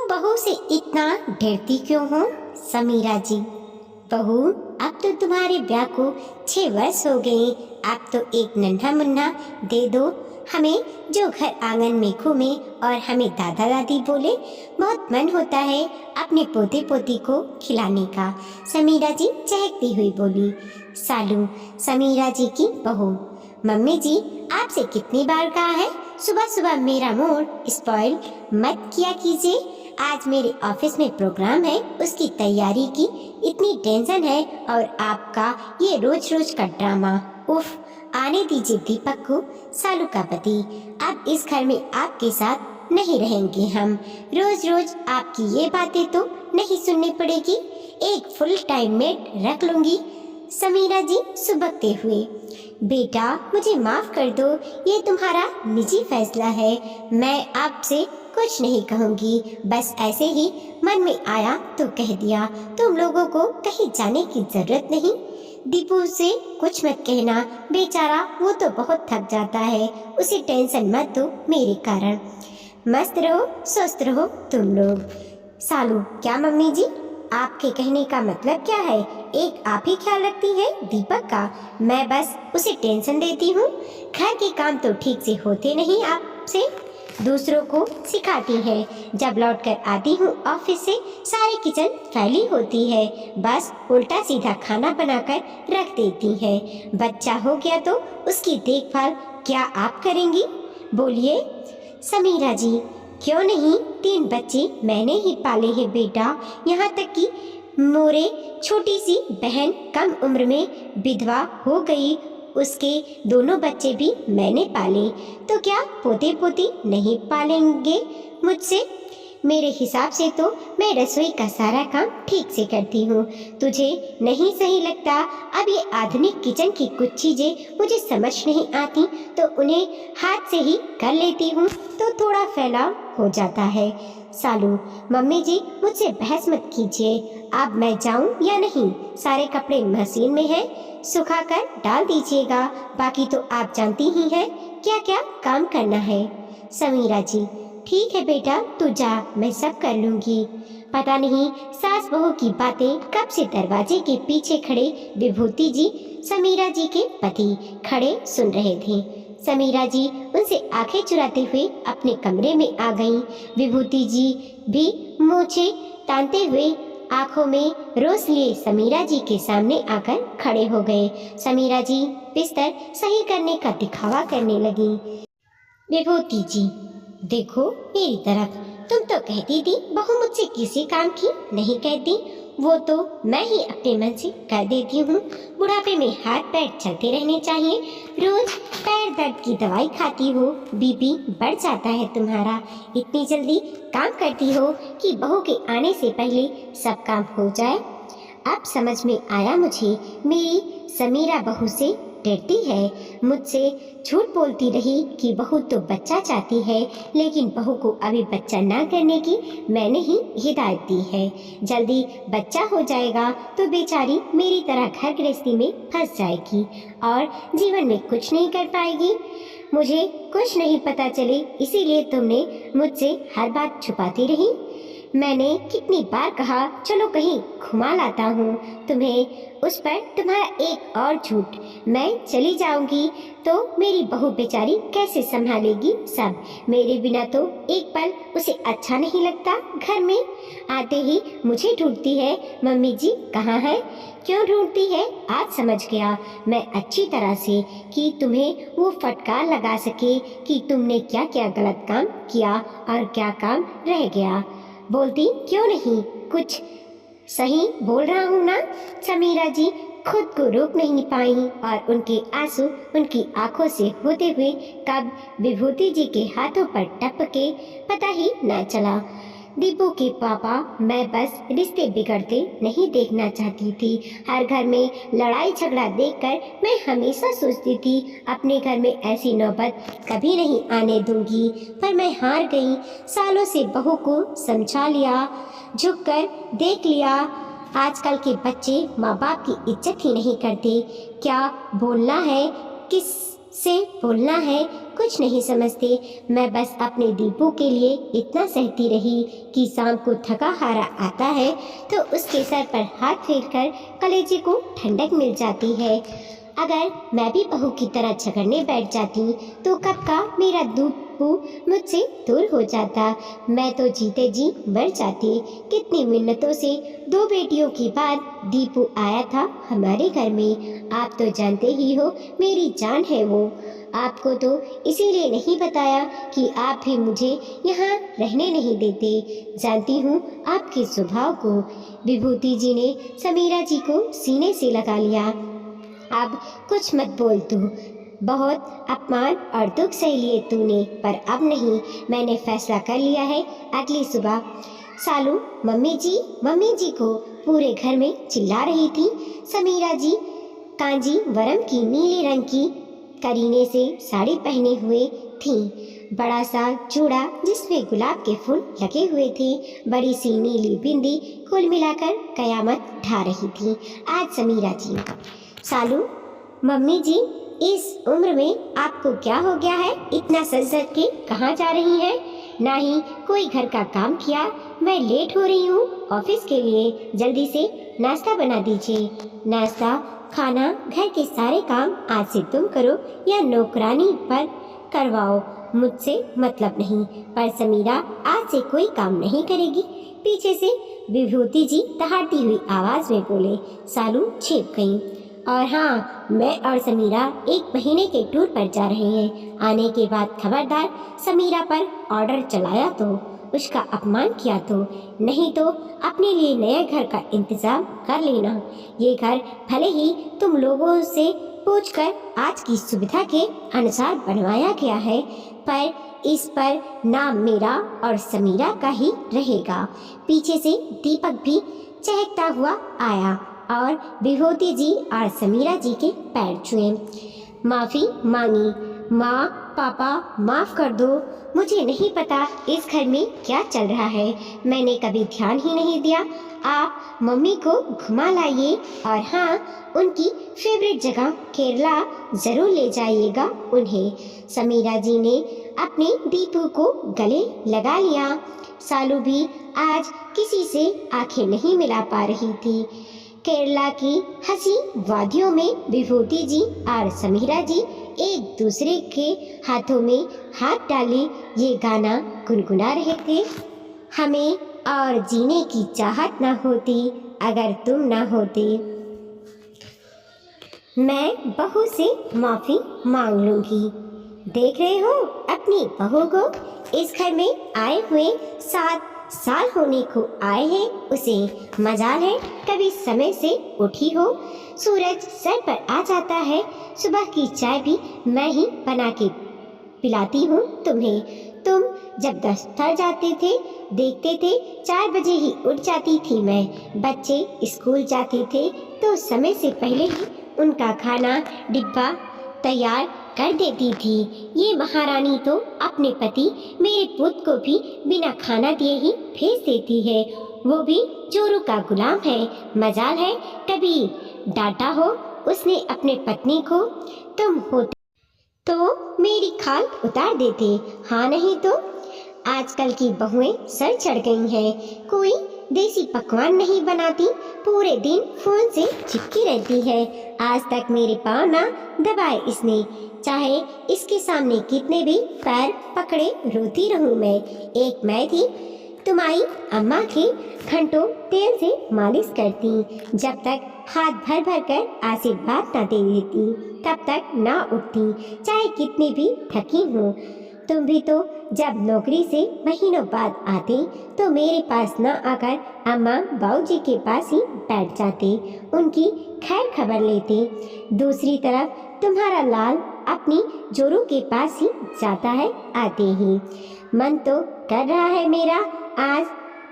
तुम बहू से इतना डरती क्यों हो? समीरा जी। बहू, अब तो तुम्हारे ब्याह को 6 वर्ष हो गए। अब तो एक नन्हा मुन्ना दे दो हमें, जो घर आंगन में घूमे और हमें दादा दादी बोले। बहुत मन होता है अपने पोते पोती को खिलाने का। समीरा जी चहकती हुई बोली। सालू समीरा जी की बहू। मम्मी जी, आपसे कितनी बार कहा है सुबह सुबह मेरा मूड स्पॉइल मत किया कीजिए। आज मेरे ऑफिस में प्रोग्राम है, उसकी तैयारी की इतनी टेंशन है, और आपका ये रोज रोज का ड्रामा। उफ, आने दीजिए दीपक को, सालू का पति। अब इस घर में आपके साथ नहीं रहेंगे हम। रोज रोज आपकी ये बातें तो नहीं सुननी पड़ेगी। एक फुल टाइम मेड रख लूंगी। समीरा जी सुबकते हुए। बेटा, मुझे माफ कर दो, ये तुम्हारा निजी फैसला है। मैं आपसे कुछ नहीं कहूँगी, बस ऐसे ही मन में आया तो कह दिया। तुम लोगों को कहीं जाने की जरूरत नहीं। दीपू से कुछ मत कहना, बेचारा वो तो बहुत थक जाता है, उसे टेंशन मत दो मेरे कारण। मस्त रहो स्वस्थ रहो तुम लोग। सालू, क्या मम्मी जी, आपके कहने का मतलब क्या है? एक आप ही ख्याल रखती है दीपक का, मैं बस उसे टेंशन देती हूँ। घर के काम तो ठीक से होते नहीं आपसे, दूसरों को सिखाती है। जब लौटकर आती हूँ ऑफिस से, सारी किचन फैली होती है, बस उल्टा सीधा खाना बनाकर रख देती है। बच्चा हो गया तो उसकी देखभाल क्या आप करेंगी? बोलिए। समीरा जी, क्यों नहीं, 3 बच्चे मैंने ही पाले हैं बेटा। यहाँ तक कि मोरे छोटी सी बहन कम उम्र में विधवा हो गई, उसके दोनों बच्चे भी मैंने पाले, तो क्या पोते पोती नहीं पालेंगे मुझसे? मेरे हिसाब से तो मैं रसोई का सारा काम ठीक से करती हूँ। तुझे नहीं सही लगता? अब ये आधुनिक किचन की कुछ चीजें मुझे समझ नहीं आती, तो उन्हें हाथ से ही कर लेती हूँ, तो थोड़ा फैलाव हो जाता है। सालू, मम्मी जी मुझसे बहस मत कीजिए। अब मैं जाऊँ या नहीं? सारे कपड़े मशीन में हैं, सुखा कर डाल दीजिएगा। बाकी तो आप जानती ही हैं क्या क्या काम करना है। समीरा जी, ठीक है बेटा, तू जा, मैं सब कर लूंगी। पता नहीं सास बहू की बातें कब से दरवाजे के पीछे खड़े विभूति जी, समीरा जी के पति, खड़े सुन रहे थे। समीरा जी उनसे आंखें चुराते हुए अपने कमरे में आ गईं। विभूति जी भी मूछें तानते हुए आंखों में रोस लिए समीरा जी के सामने आकर खड़े हो गए। समीरा जी बिस्तर सही करने का दिखावा करने लगी। विभूति जी, देखो मेरी तरफ, तुम तो कहती थी बहू मुझसे किसी काम की नहीं कहती, वो तो मैं ही अपने मन से कर देती हूँ। बुढ़ापे में हाथ पैर चलते रहने चाहिए, रोज पैर दर्द की दवाई खाती हो, बीपी बढ़ जाता है तुम्हारा। इतनी जल्दी काम करती हो कि बहू के आने से पहले सब काम हो जाए। अब समझ में आया मुझे, मेरी समीरा बहू से डरती है, मुझसे झूठ बोलती रही कि बहू तो बच्चा चाहती है, लेकिन बहू को अभी बच्चा ना करने की मैंने ही हिदायत दी है। जल्दी बच्चा हो जाएगा तो बेचारी मेरी तरह घर गृहस्थी में फंस जाएगी और जीवन में कुछ नहीं कर पाएगी। मुझे कुछ नहीं पता चले, इसीलिए तुमने मुझसे हर बात छुपाती रही। मैंने कितनी बार कहा चलो कहीं घुमा लाता हूँ तुम्हें, उस पर तुम्हारा एक और झूठ। मैं चली जाऊंगी तो मेरी बहू बेचारी कैसे संभालेगी सब? मेरे बिना तो एक पल उसे अच्छा नहीं लगता। घर में आते ही मुझे ढूंढती है, मम्मी जी कहाँ है? क्यों ढूंढती है? आज समझ गया मैं अच्छी तरह से कि तुम्हें वो फटकार लगा सके कि तुमने क्या क्या गलत काम किया और क्या काम रह गया। बोलती क्यों नहीं? कुछ सही बोल रहा हूँ ना? समीरा जी खुद को रोक नहीं पाई और उनके आंसू उनकी आंखों से होते हुए कब विभूति जी के हाथों पर टपके पता ही ना चला। दीपू के पापा, मैं बस रिश्ते बिगड़ते नहीं देखना चाहती थी। हर घर में लड़ाई झगड़ा देखकर मैं हमेशा सोचती थी अपने घर में ऐसी नौबत कभी नहीं आने दूंगी, पर मैं हार गई। सालों से बहू को समझा लिया, झुककर देख लिया। आजकल के बच्चे माँ बाप की इज्जत ही नहीं करते। क्या बोलना है, किस से बोलना है, कुछ नहीं समझते। मैं बस अपने दीपू के लिए इतना सहती रही कि शाम को थका हारा आता है तो उसके सर पर हाथ फेरकर कलेजे को ठंडक मिल जाती है। अगर मैं भी बहू की तरह झगड़ने बैठ जाती तो कब का मेरा दीपू मुझसे दूर हो जाता। मैं तो जीते जी मर जाती। कितनी मिन्नतों से 2 बेटियों के बाद दीपू आया था हमारे घर में। आप तो जानते ही हो मेरी जान है वो। आपको तो इसीलिए नहीं बताया कि आप भी मुझे यहाँ रहने नहीं देते। जानती हूँ आपके स्वभाव को। विभूति जी ने समीरा जी को सीने से लगा लिया। अब कुछ मत बोल तू। बहुत अपमान और दुख सह लिए तूने, पर अब नहीं। मैंने फैसला कर लिया है। अगली सुबह सालू मम्मी जी को पूरे घर में चिल्ला रही थी। समीरा जी कांजी वरम की नीले रंग की करीने से साड़ी पहने हुए थी। बड़ा सा चूड़ा जिसमें गुलाब के फूल लगे हुए थे, बड़ी सी नीली बिंदी, कुल मिलाकर कयामत ढा रही थी आज समीरा जी। सालू मम्मी जी, इस उम्र में आपको क्या हो गया है? इतना सज सज के कहाँ जा रही हैं? ना ही कोई घर का काम किया। मैं लेट हो रही हूँ ऑफिस के लिए। जल्दी से नाश्ता बना दीजिए। नाश्ता खाना घर के सारे काम आज से तुम करो या नौकरानी पर करवाओ, मुझसे मतलब नहीं। पर समीरा आज से कोई काम नहीं करेगी। पीछे से विभूति जी दहाड़ती हुई आवाज में बोले। सालू छिप गई। और हाँ, मैं और समीरा 1 महीने के टूर पर जा रहे हैं। आने के बाद खबरदार समीरा पर ऑर्डर चलाया तो, उसका अपमान किया तो, नहीं तो अपने लिए नए घर का इंतजाम कर लेना। ये घर भले ही तुम लोगों से पूछकर आज की सुविधा के अनुसार बनवाया गया है, पर इस पर नाम मेरा और समीरा का ही रहेगा। पीछे से दीपक भी चहकता हुआ आया और विभूति जी और समीरा जी के पैर छुए। माफ़ी मांगी। माँ पापा माफ़ कर दो, मुझे नहीं पता इस घर में क्या चल रहा है। मैंने कभी ध्यान ही नहीं दिया। आप मम्मी को घुमा लाइए और हाँ, उनकी फेवरेट जगह केरला ज़रूर ले जाइएगा उन्हें। समीरा जी ने अपने दीपू को गले लगा लिया। सालू भी आज किसी से आंखें नहीं मिला पा रही थी। केरला की हंसी वादियों में विभूति जी और समीरा जी एक दूसरे के हाथों में हाथ डाले ये गाना गुनगुना रहे थे। हमें और जीने की चाहत ना होती अगर तुम ना होते। मैं बहू से माफ़ी मांग लूँगी। देख रहे हो अपनी बहू को? इस घर में आए हुए 7 साल होने को आए हैं। उसे मजाल है कभी समय से उठी हो। सूरज सर पर आ जाता है। सुबह की चाय भी मैं ही बना के पिलाती हूँ तुम्हें। तुम जब दफ्तर जाते थे देखते थे 4 बजे ही उठ जाती थी मैं। बच्चे स्कूल जाते थे तो समय से पहले ही उनका खाना डिब्बा तैयार कर देती थी। ये महारानी तो अपने पति मेरे पुत्र को भी बिना खाना दिए ही भेज देती है। वो भी चोरों का गुलाम है। मजाल है कभी डांटा हो उसने अपने पत्नी को। तुम होते तो मेरी खाल उतार देते। हाँ नहीं तो आजकल की बहुएं सर चढ़ गई हैं। कोई देसी पकवान नहीं बनाती, पूरे दिन फोन से चिपकी रहती है। आज तक मेरे पाँव ना दबाए इसने, चाहे इसके सामने कितने भी पैर पकड़े रोती रहूं मैं। एक मैं थी तुम्हारी अम्मा के घंटों तेल से मालिश करती। जब तक हाथ भर भर कर आशीर्वाद न दे देती तब तक ना उठती, चाहे कितनी भी थकी हूँ। तुम भी तो जब नौकरी से महीनों बाद आते तो मेरे पास न आकर अम्मा बाबूजी के पास ही बैठ जाते, उनकी खैर खबर लेते। दूसरी तरफ तुम्हारा लाल अपनी जोरू के पास ही जाता है आते ही। मन तो कर रहा है मेरा आज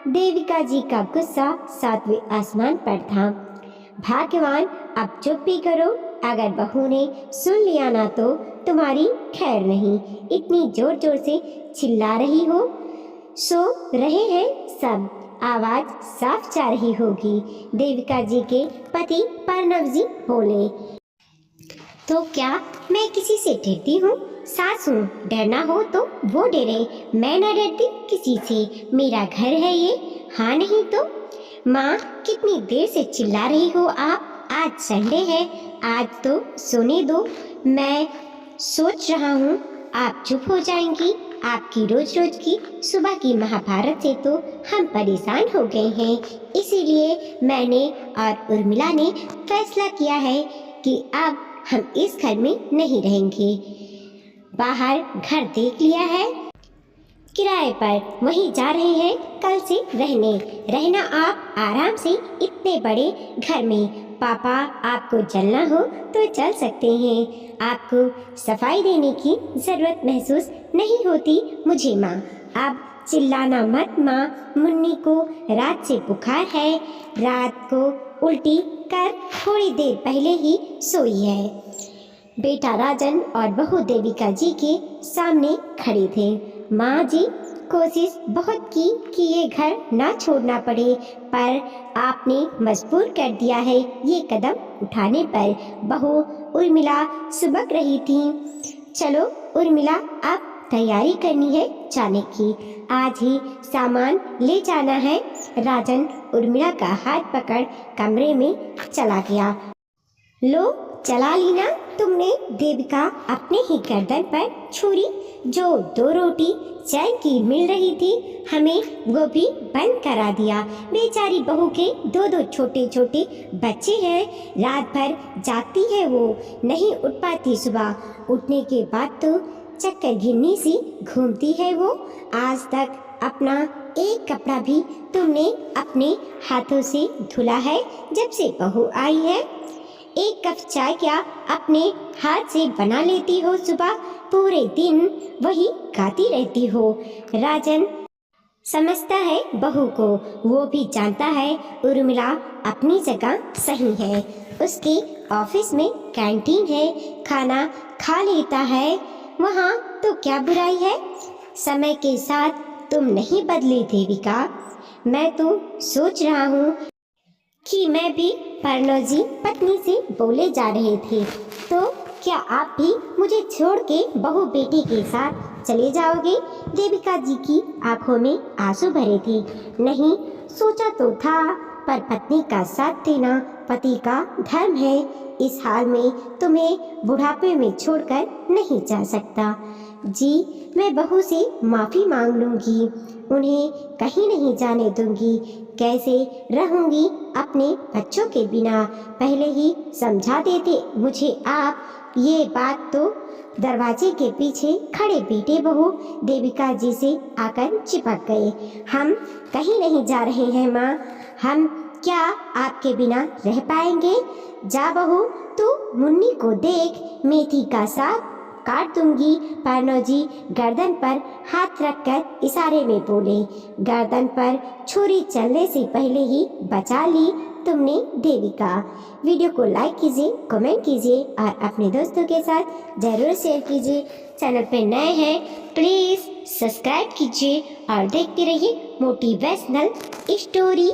देविका जी का गुस्सा 7वें आसमान पर था। भाग्यवान अब चुप भी करो, अगर बहू ने सुन लिया ना तो तुम्हारी खैर नहीं। इतनी जोर जोर से चिल्ला रही हो, सो रहे हैं सब, आवाज साफ जा रही होगी। देविका जी के पति प्रणव जी बोले। तो क्या मैं किसी से डरती हूँ? सासू, डरना हो तो वो डरे, मैं न डरती किसी से, मेरा घर है ये। हाँ नहीं तो? माँ, कितनी देर से चिल्ला रही हो आप? आज संडे है, आज तो सोने दो। मैं सोच रहा हूँ आप चुप हो जाएंगी। आपकी रोज रोज की सुबह की महाभारत से तो हम परेशान हो गए हैं। इसीलिए मैंने और उर्मिला ने फैसला किया है कि अब हम इस घर में नहीं रहेंगे। बाहर घर देख लिया है, किराए पर, वहीं जा रहे हैं कल से रहना आप आराम से इतने बड़े घर में। पापा, आपको चलना हो तो चल सकते हैं। आपको सफाई देने की जरूरत महसूस नहीं होती मुझे माँ। अब चिल्लाना मत माँ, मुन्नी को रात से बुखार है, रात को उल्टी कर थोड़ी देर पहले ही सोई है। बेटा राजन और बहू देविका जी के सामने खड़े थे। माँ जी, कोशिश बहुत की कि ये घर ना छोड़ना पड़े, पर आपने मजबूर कर दिया है ये कदम उठाने पर। बहू उर्मिला सुबक रही थी। चलो उर्मिला, अब तैयारी करनी है जाने की, आज ही सामान ले जाना है। राजन उर्मिला का हाथ पकड़ कमरे में चला गया। लो, चला ली ना तुमने? देविका अपने ही गर्दन पर छुरी, जो 2 रोटी चैन की मिल रही थी, हमें वो भी बंद करा दिया। बेचारी बहू के 2-2 छोटे छोटे बच्चे हैं, रात भर जागती है वो, नहीं उठ पाती। सुबह उठने के बाद तो चक्कर गिरनी सी घूमती है वो। आज तक अपना एक कपड़ा भी तुमने अपने हाथों से धुला है जब से बहू आई है? एक कप चाय क्या अपने हाथ से बना लेती हो? सुबह पूरे दिन वही गाती रहती हो। राजन समझता है बहू को, वो भी जानता है उर्मिला अपनी जगह सही है। उसके ऑफिस में कैंटीन है, खाना खा लेता है वहाँ, तो क्या बुराई है? समय के साथ तुम नहीं बदली देविका। मैं तो सोच रहा हूँ कि मैं भी परनोजी पत्नी से बोले जा रहे थे, तो क्या आप भी मुझे छोड़ के बहू बेटी के साथ चले जाओगे? देविका जी की आंखों में आंसू भरे थे। नहीं, सोचा तो था, पर पत्नी का साथ देना पति का धर्म है। इस हाल में तुम्हें बुढ़ापे में छोड़कर नहीं जा सकता। जी, मैं बहू से माफ़ी मांग लूँगी, उन्हें कहीं नहीं जाने दूंगी। कैसे रहूंगी अपने बच्चों के बिना? पहले ही समझा देते मुझे आप। ये बात तो दरवाजे के पीछे खड़े बेटे बहू देविका जी से आकर चिपक गए। हम कहीं नहीं जा रहे हैं माँ, हम क्या आपके बिना रह पाएंगे? जा बहू, तू मुन्नी को देख, मेथी का साग काट दूंगी। पारनोजी गर्दन पर हाथ रखकर इशारे में बोले। गर्दन पर छुरी चलने से पहले ही बचा ली तुमने देविका। वीडियो को लाइक कीजिए, कमेंट कीजिए और अपने दोस्तों के साथ जरूर शेयर कीजिए। चैनल पर नए हैं प्लीज़ सब्सक्राइब कीजिए और देखते रहिए मोटिवेशनल स्टोरी।